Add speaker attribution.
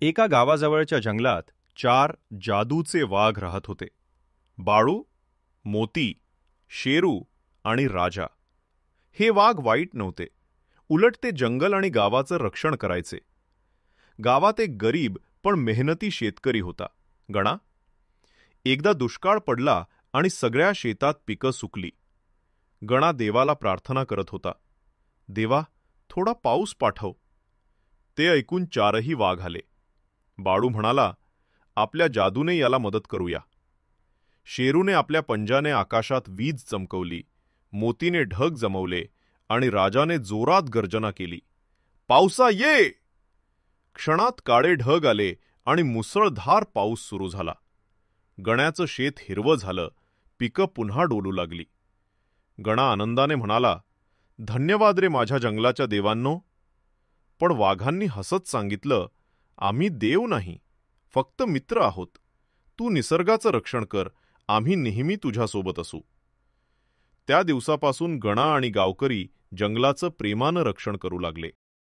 Speaker 1: एका गावाजवळच्या जंगलात 4 जादूचे वाघ राहत होते. बाळू, मोती, शेरू आणि राजा. हे वाघ वाईट नव्हते. उलट ते जंगल आणि गावाचं रक्षण करायचे. गावात एक गरीब पण मेहनती शेतकरी होता, गणा. एकदा दुष्काळ पडला आणि सगळ्या शेतात पिकं सुकली. गणा देवाला प्रार्थना करत होता, देवा, थोडा पाऊस पाठव. ते ऐकून 4ही वाघ आले. बाळू म्हणाला, आपल्या जादूने याला मदत करूया. शेरूने आपल्या पंजाने आकाशात वीज चमकवली, मोतीने ढग जमवले आणि राजाने जोरात गर्जना केली, पावसा ये. क्षणात काळे ढग आले आणि मुसळधार पाऊस सुरू झाला. गण्याचं शेत हिरवं झालं, पिकं पुन्हा डोलू लागली. गणा आनंदाने म्हणाला, धन्यवाद रे माझ्या जंगलाच्या देवांनो. पण वाघांनी हसत सांगितलं, आम्ही देव नाही, फक्त मित्र आहोत. तू निसर्गाचं रक्षण कर, आम्ही नेहमी तुझ्यासोबत असू. त्या दिवसापासून गणा आणि गावकरी जंगलाचं प्रेमानं रक्षण करू लागले.